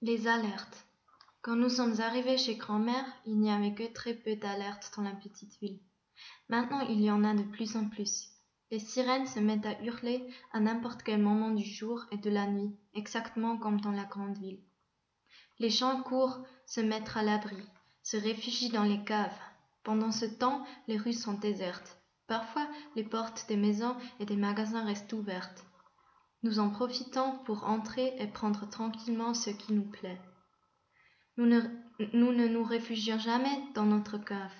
Les alertes. Quand nous sommes arrivés chez grand-mère, il n'y avait que très peu d'alertes dans la petite ville. Maintenant, il y en a de plus en plus. Les sirènes se mettent à hurler à n'importe quel moment du jour et de la nuit, exactement comme dans la grande ville. Les gens courent se mettre à l'abri, se réfugient dans les caves. Pendant ce temps, les rues sont désertes. Parfois, les portes des maisons et des magasins restent ouvertes. Nous en profitons pour entrer et prendre tranquillement ce qui nous plaît. Nous ne nous réfugions jamais dans notre cave.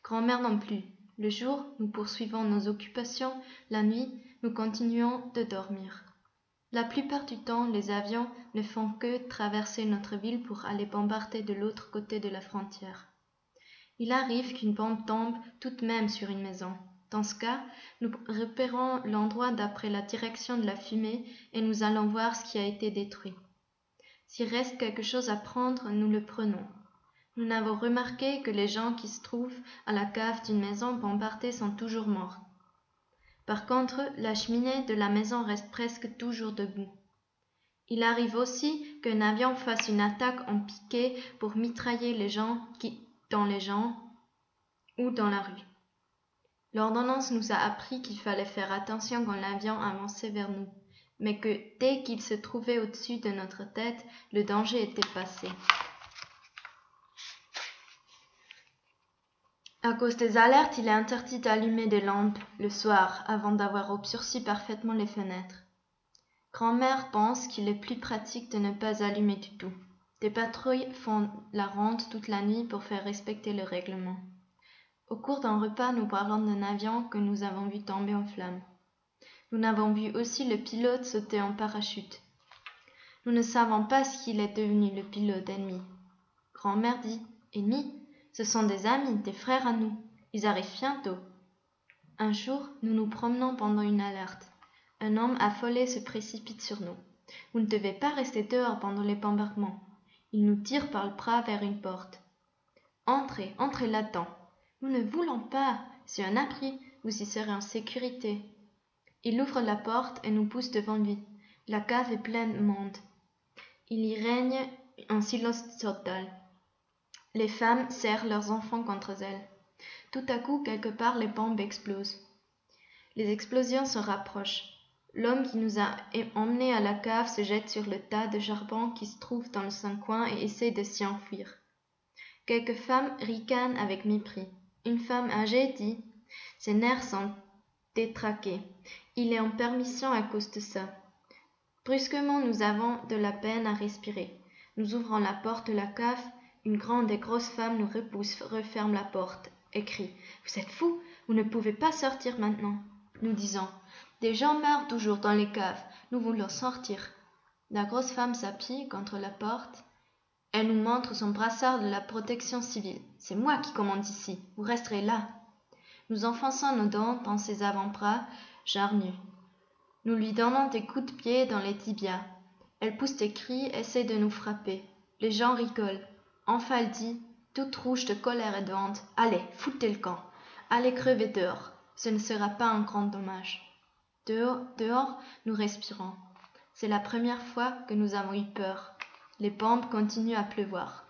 Grand-mère non plus. Le jour, nous poursuivons nos occupations. La nuit, nous continuons de dormir. La plupart du temps, les avions ne font que traverser notre ville pour aller bombarder de l'autre côté de la frontière. Il arrive qu'une bombe tombe tout de même sur une maison. Dans ce cas, nous repérons l'endroit d'après la direction de la fumée et nous allons voir ce qui a été détruit. S'il reste quelque chose à prendre, nous le prenons. Nous n'avons remarqué que les gens qui se trouvent à la cave d'une maison bombardée sont toujours morts. Par contre, la cheminée de la maison reste presque toujours debout. Il arrive aussi qu'un avion fasse une attaque en piqué pour mitrailler les gens ou dans la rue. L'ordonnance nous a appris qu'il fallait faire attention quand l'avion avançait vers nous, mais que dès qu'il se trouvait au-dessus de notre tête, le danger était passé. À cause des alertes, il est interdit d'allumer des lampes le soir avant d'avoir obscurci parfaitement les fenêtres. Grand-mère pense qu'il est plus pratique de ne pas allumer du tout. Des patrouilles font la ronde toute la nuit pour faire respecter le règlement. Au cours d'un repas, nous parlons d'un avion que nous avons vu tomber en flammes. Nous avons vu aussi le pilote sauter en parachute. Nous ne savons pas ce qu'il est devenu, le pilote ennemi. Grand-mère dit « Ennemi, ce sont des amis, des frères à nous. Ils arrivent bientôt. » Un jour, nous nous promenons pendant une alerte. Un homme affolé se précipite sur nous. « Vous ne devez pas rester dehors pendant les bombardements. » Il nous tire par le bras vers une porte. « Entrez, entrez là-dedans. » « Nous ne voulons pas. C'est un abri. Vous y serez en sécurité. » Il ouvre la porte et nous pousse devant lui. La cave est pleine de monde. Il y règne un silence total. Les femmes serrent leurs enfants contre elles. Tout à coup, quelque part, les bombes explosent. Les explosions se rapprochent. L'homme qui nous a emmenés à la cave se jette sur le tas de charbon qui se trouve dans son coin et essaie de s'y enfuir. Quelques femmes ricanent avec mépris. Une femme âgée dit « Ses nerfs sont détraqués. Il est en permission à cause de ça. » Brusquement, nous avons de la peine à respirer. Nous ouvrons la porte de la cave. Une grande et grosse femme nous repousse, referme la porte et crie « Vous êtes fous, vous ne pouvez pas sortir maintenant. » Nous disons « Des gens meurent toujours dans les caves. Nous voulons sortir. » La grosse femme s'appuie contre la porte. Elle nous montre son brassard de la protection civile. « C'est moi qui commande ici. Vous resterez là. » Nous enfonçons nos dents dans ses avant-bras charnus. Nous lui donnons des coups de pied dans les tibias. Elle pousse des cris, essaie de nous frapper. Les gens rigolent. Enfin elle dit, toute rouge de colère et de honte, « Allez, foutez le camp. Allez crever dehors. Ce ne sera pas un grand dommage. » Dehors, nous respirons. C'est la première fois que nous avons eu peur. Les bombes continuent à pleuvoir.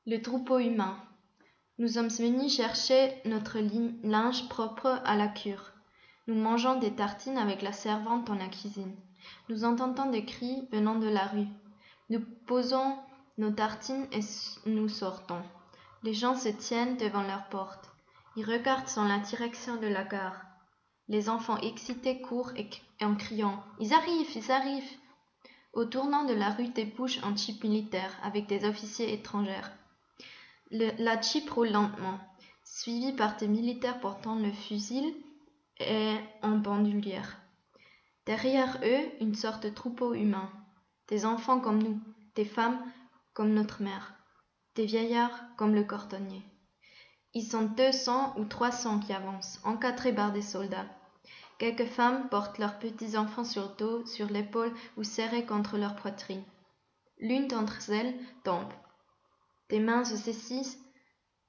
Le troupeau humain. Nous sommes venus chercher notre linge propre à la cure. Nous mangeons des tartines avec la servante dans la cuisine. Nous entendons des cris venant de la rue. Nous posons nos tartines et nous sortons. Les gens se tiennent devant leur porte. Ils regardent dans la direction de la gare. Les enfants excités courent en criant « Ils arrivent, ils arrivent !» Au tournant de la rue débouche un jeep militaire avec des officiers étrangers. La jeep roule lentement, suivie par des militaires portant le fusil et en bandoulière. Derrière eux, une sorte de troupeau humain. Des enfants comme nous, des femmes comme notre mère, des vieillards comme le cordonnier. Ils sont 200 ou 300 qui avancent, encadrés par des soldats. Quelques femmes portent leurs petits-enfants sur le dos, sur l'épaule ou serrés contre leur poitrine. L'une d'entre elles tombe. Des mains se saisissent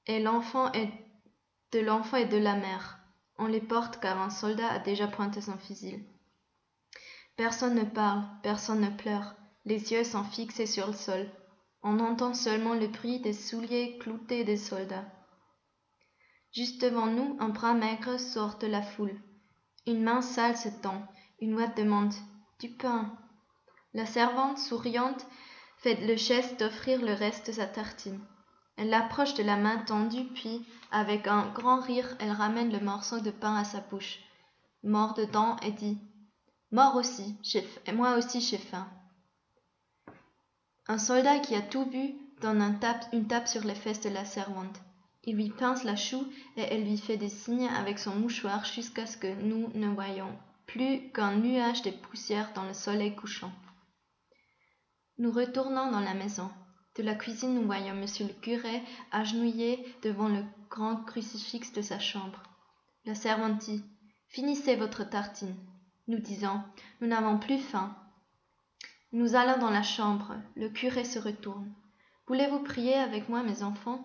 et l'enfant et de la mère. On les porte car un soldat a déjà pointé son fusil. Personne ne parle, personne ne pleure. Les yeux sont fixés sur le sol. On entend seulement le bruit des souliers cloutés des soldats. Juste devant nous, un bras maigre sort de la foule. Une main sale se tend. Une voix demande « Du pain ». La servante, souriante, fait le geste d'offrir le reste de sa tartine. Elle l'approche de la main tendue, puis, avec un grand rire, elle ramène le morceau de pain à sa bouche, mord dedans et dit « Moi aussi, j'ai faim ». Un soldat qui a tout bu donne une tape sur les fesses de la servante. Il lui pince la joue et elle lui fait des signes avec son mouchoir jusqu'à ce que nous ne voyions plus qu'un nuage de poussière dans le soleil couchant. Nous retournons dans la maison. De la cuisine, nous voyons monsieur le curé agenouillé devant le grand crucifix de sa chambre. La servante dit « Finissez votre tartine ». Nous disons « Nous n'avons plus faim ». Nous allons dans la chambre. Le curé se retourne. « Voulez-vous prier avec moi, mes enfants ?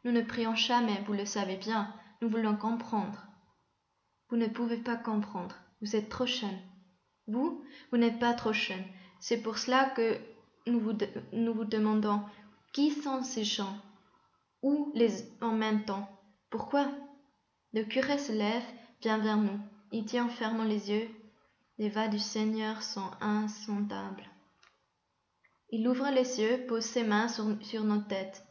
Nous ne prions jamais, vous le savez bien. Nous voulons comprendre. » Vous ne pouvez pas comprendre. Vous êtes trop jeune. Vous n'êtes pas trop jeune. C'est pour cela que nous vous demandons qui sont ces gens? Où les emmène-t-on? Pourquoi? Le curé se lève, vient vers nous. Il dit en fermant les yeux, les voies du Seigneur sont insondables. Il ouvre les yeux, pose ses mains sur nos têtes.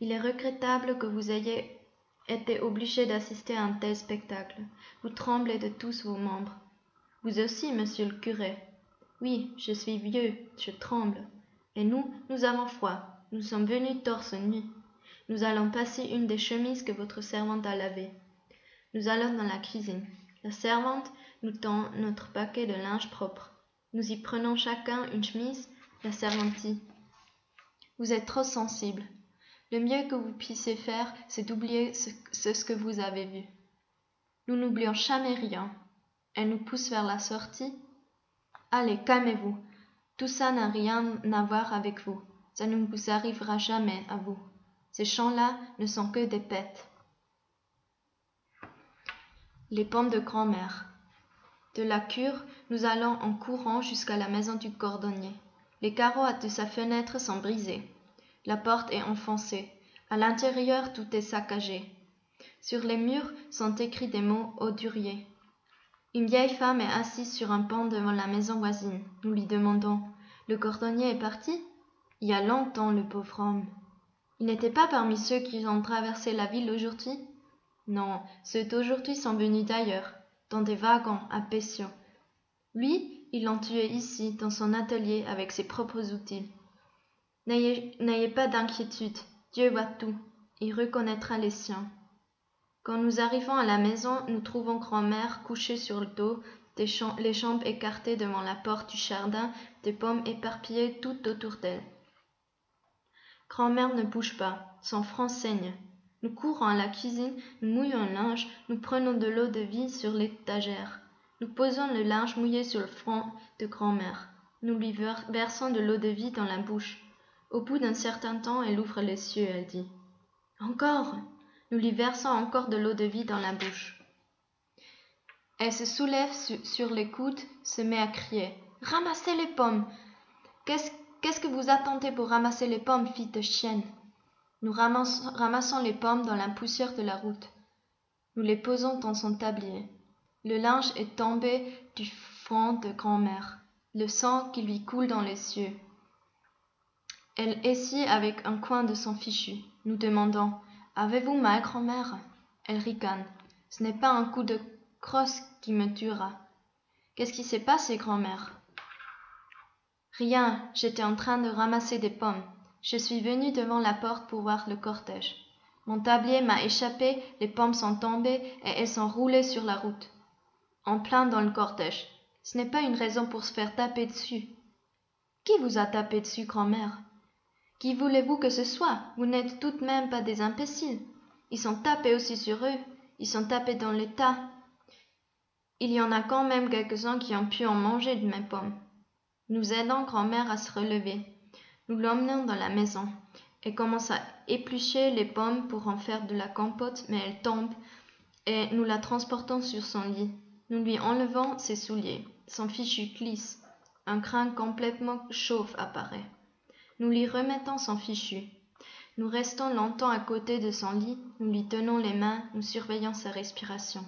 Il est regrettable que vous ayez été obligé d'assister à un tel spectacle. Vous tremblez de tous vos membres. Vous aussi, monsieur le curé. Oui, je suis vieux, je tremble. Et nous avons froid. Nous sommes venus torse nu. Nous allons passer une des chemises que votre servante a lavées. Nous allons dans la cuisine. La servante nous tend notre paquet de linge propre. Nous y prenons chacun une chemise. La servante dit « Vous êtes trop sensible. Le mieux que vous puissiez faire, c'est d'oublier ce que vous avez vu. Nous n'oublions jamais rien. » Elle nous pousse vers la sortie. « Allez, calmez-vous. Tout ça n'a rien à voir avec vous. Ça ne vous arrivera jamais à vous. Ces gens-là ne sont que des bêtes. » Les pommes de grand-mère. De la cure, nous allons en courant jusqu'à la maison du cordonnier. Les carreaux de sa fenêtre sont brisés. La porte est enfoncée. À l'intérieur, tout est saccagé. Sur les murs sont écrits des mots orduriers. Une vieille femme est assise sur un banc devant la maison voisine. Nous lui demandons « Le cordonnier est parti ?» Il y a longtemps, le pauvre homme. Il n'était pas parmi ceux qui ont traversé la ville aujourd'hui? Non, ceux d'aujourd'hui sont venus d'ailleurs, dans des wagons à Pescio. Lui, ils l'ont tué ici, dans son atelier, avec ses propres outils. N'ayez pas d'inquiétude, Dieu voit tout, il reconnaîtra les siens. Quand nous arrivons à la maison, nous trouvons grand-mère couchée sur le dos, les jambes écartées devant la porte du jardin, des pommes éparpillées tout autour d'elle. Grand-mère ne bouge pas, son front saigne. Nous courons à la cuisine, nous mouillons le linge, nous prenons de l'eau de vie sur l'étagère. Nous posons le linge mouillé sur le front de grand-mère. Nous lui versons de l'eau de vie dans la bouche. Au bout d'un certain temps, elle ouvre les yeux, elle dit « Encore !» Nous lui versons encore de l'eau de vie dans la bouche. Elle se soulève sur les coudes, se met à crier « Ramassez les pommes ! Qu'est-ce que vous attendez pour ramasser les pommes, fille de chienne ?» Nous ramassons les pommes dans la poussière de la route. Nous les posons dans son tablier. Le linge est tombé du front de grand-mère, le sang qui lui coule dans les yeux. Elle essuie avec un coin de son fichu. Nous demandons « Avez-vous mal, grand-mère ?» Elle ricane. « Ce n'est pas un coup de crosse qui me tuera. » « Qu'est-ce qui s'est passé, grand-mère ?» « Rien, j'étais en train de ramasser des pommes. Je suis venue devant la porte pour voir le cortège. Mon tablier m'a échappé, les pommes sont tombées et elles sont roulées sur la route. En plein dans le cortège. Ce n'est pas une raison pour se faire taper dessus. » « Qui vous a tapé dessus, grand-mère ? Qui voulez-vous que ce soit? Vous n'êtes tout de même pas des imbéciles. Ils sont tapés aussi sur eux. Ils sont tapés dans les tas. Il y en a quand même quelques-uns qui ont pu en manger de mes pommes. » Nous aidons grand-mère à se relever. Nous l'emmenons dans la maison. Elle commence à éplucher les pommes pour en faire de la compote, mais elle tombe et nous la transportons sur son lit. Nous lui enlevons ses souliers. Son fichu glisse. Un crâne complètement chauve apparaît. Nous lui remettons son fichu. Nous restons longtemps à côté de son lit, nous lui tenons les mains, nous surveillons sa respiration.